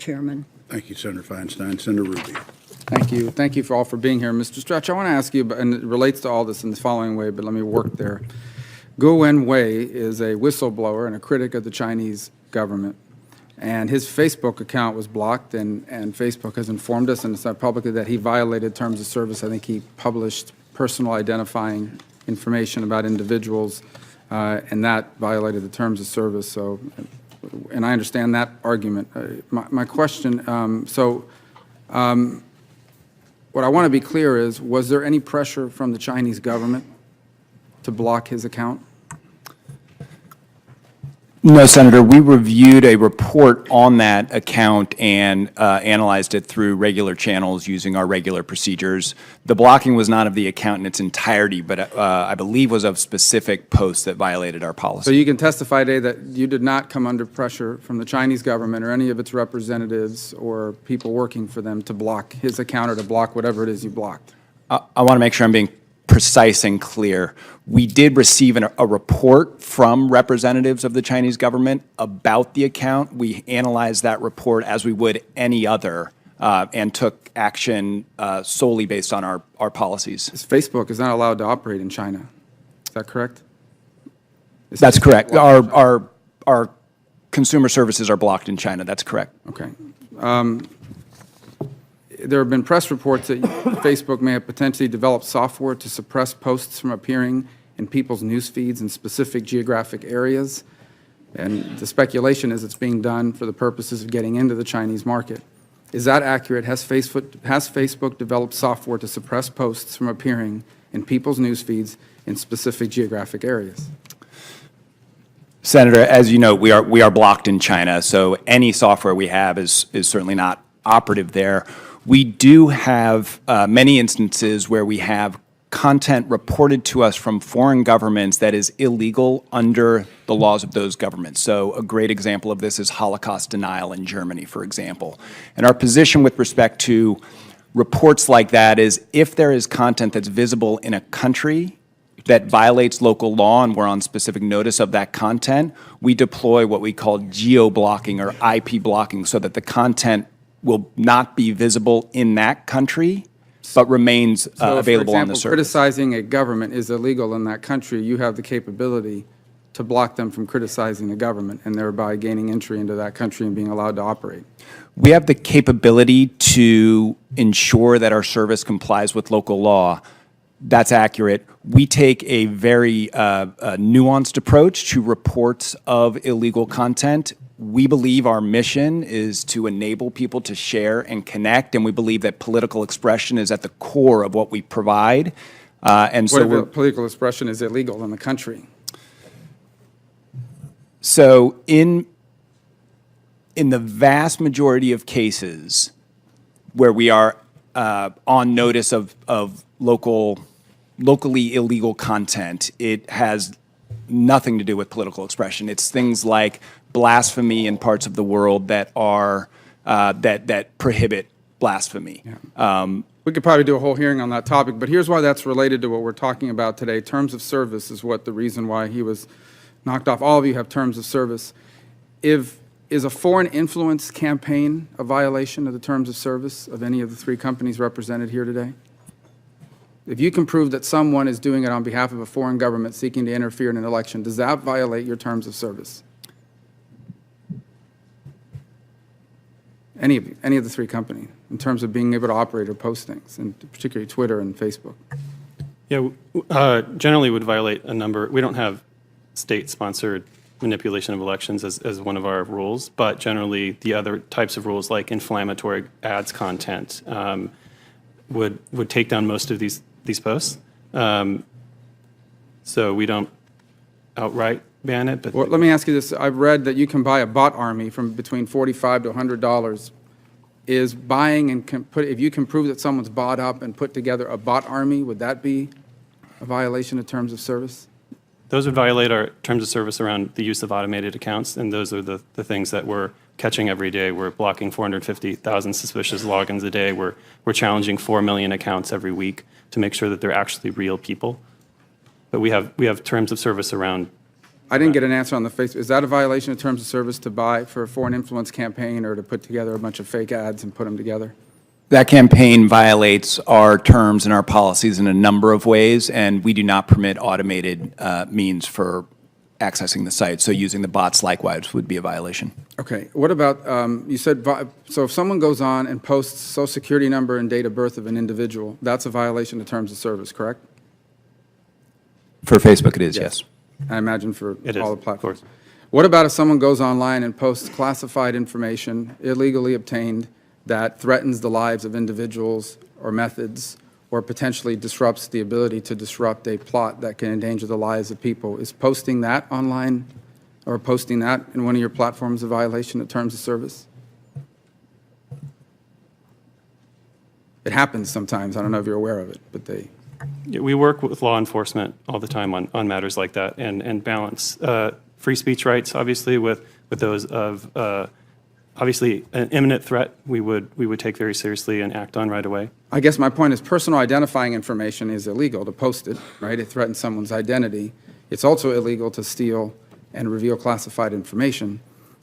Chairman. Thank you, Senator Feinstein. Senator Rubio. Thank you. Thank you for all for being here. Mr. Stretch, I want to ask you, and it relates to all this in the following way, but let me work there. Guo Wenwei is a whistleblower and a critic of the Chinese government. And his Facebook account was blocked, and Facebook has informed us and said publicly that he violated terms of service. I think he published personal identifying information about individuals, and that violated the terms of service. So, and I understand that argument. My question, what I want to be clear is, was there any pressure from the Chinese government to block his account? No, Senator. We reviewed a report on that account and analyzed it through regular channels using our regular procedures. The blocking was not of the account in its entirety, but I believe was of specific posts that violated our policy. So you can testify today that you did not come under pressure from the Chinese government or any of its representatives or people working for them to block his account or to block whatever it is you blocked? I want to make sure I'm being precise and clear. We did receive a report from representatives of the Chinese government about the account. We analyzed that report as we would any other and took action solely based on our policies. Facebook is not allowed to operate in China. Is that correct? That's correct. Our consumer services are blocked in China. That's correct. Okay. There have been press reports that Facebook may have potentially developed software to suppress posts from appearing in people's news feeds in specific geographic areas. And the speculation is it's being done for the purposes of getting into the Chinese market. Is that accurate? Has Facebook developed software to suppress posts from appearing in people's news feeds in specific geographic areas? Senator, as you know, we are blocked in China, so any software we have is certainly not operative there. We do have many instances where we have content reported to us from foreign governments that is illegal under the laws of those governments. So a great example of this is Holocaust denial in Germany, for example. And our position with respect to reports like that is if there is content that's visible in a country that violates local law and we're on specific notice of that content, we deploy what we call geo-blocking or IP blocking so that the content will not be visible in that country, but remains available on the service. Criticizing a government is illegal in that country. You have the capability to block them from criticizing the government and thereby gaining entry into that country and being allowed to operate. We have the capability to ensure that our service complies with local law. That's accurate. We take a very nuanced approach to reports of illegal content. We believe our mission is to enable people to share and connect, and we believe that political expression is at the core of what we provide. And so what if political expression is illegal in the country? So in the vast majority of cases where we are on notice of locally illegal content, it has nothing to do with political expression. It's things like blasphemy in parts of the world that are that prohibit blasphemy. Yeah. We could probably do a whole hearing on that topic, but here's why that's related to what we're talking about today. Terms of service is what the reason why he was knocked off. All of you have terms of service. Is a foreign influence campaign a violation of the terms of service of any of the three companies represented here today? If you can prove that someone is doing it on behalf of a foreign government seeking to interfere in an election, does that violate your terms of service? Any of the three companies, in terms of being able to operate or post things, and particularly Twitter and Facebook? Yeah, generally would violate a number. We don't have state-sponsored manipulation of elections as one of our rules, but generally the other types of rules like inflammatory ads content would take down most of these posts. So we don't outright ban it. But well, let me ask you this. I've read that you can buy a bot army from between $45 to $100. Is buying and if you can prove that someone's bought up and put together a bot army, would that be a violation of terms of service? Those would violate our terms of service around the use of automated accounts, and those are the things that we're catching every day. We're blocking 450,000 suspicious logins a day. We're challenging 4 million accounts every week to make sure that they're actually real people. But we have terms of service around I didn't get an answer on the Facebook. Is that a violation of terms of service to buy for a foreign influence campaign or to put together a bunch of fake ads and put them together? That campaign violates our terms and our policies in a number of ways, and we do not permit automated means for accessing the site. So using the bots likewise would be a violation. Okay. What about, you said, so if someone goes on and posts social security number and date of birth of an individual, that's a violation of terms of service, correct? For Facebook, it is, yes. I imagine for It all is, the platforms. of course. What about if someone goes online and posts classified information illegally obtained that threatens the lives of individuals or methods or potentially disrupts the ability to disrupt a plot that can endanger the lives of people? Is posting that online or posting that in one of your platforms a violation of terms of service? It happens sometimes. I don't know if you're aware of it, but they... Yeah, we work with law enforcement all the time on matters like that and balance free speech rights, obviously, with those of obviously an imminent threat we would take very seriously and act on right away. I guess my point is personal identifying information is illegal to post it, right? It threatens someone's identity. It's also illegal to steal and reveal classified information.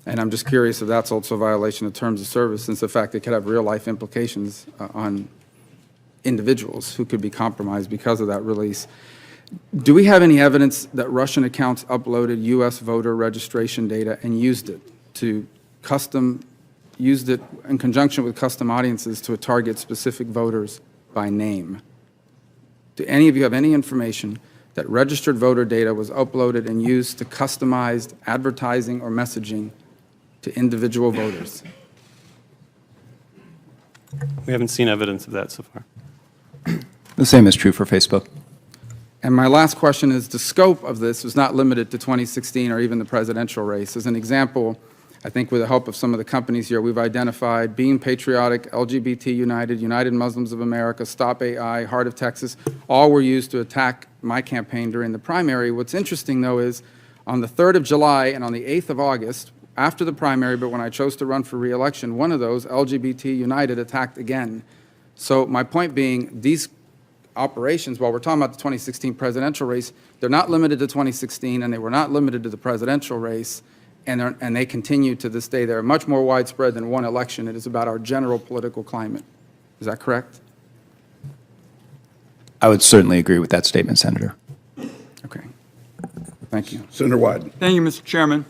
And I'm just curious if that's also a violation of terms of service, since the fact it could have real-life implications on individuals who could be compromised because of that release. Do we have any evidence that Russian accounts uploaded U.S. voter registration data and used it in conjunction with custom audiences to target specific voters by name? Do any of you have any information that registered voter data was uploaded and used to customized advertising or messaging to individual voters? We haven't seen evidence of that so far. The same is true for Facebook. And my last question is, the scope of this was not limited to 2016 or even the presidential race. As an example, I think with the help of some of the companies here, we've identified Being Patriotic, LGBT United, United Muslims of America, Stop AI, Heart of Texas, all were used to attack my campaign during the primary. What's interesting, though, is on the 3rd of July and on the 8th of August, after the primary, but when I chose to run for re-election, one of those, LGBT United, attacked again. So my point being, these operations, while we're talking about the 2016 presidential race, they're not limited to 2016, and they were not limited to the presidential race, and they continue to this day. They're much more widespread than one election. It is about our general political climate. Is that correct? I would certainly agree with that statement, Senator. Okay. Thank you. Senator Wyden. Thank you, Mr. Chairman.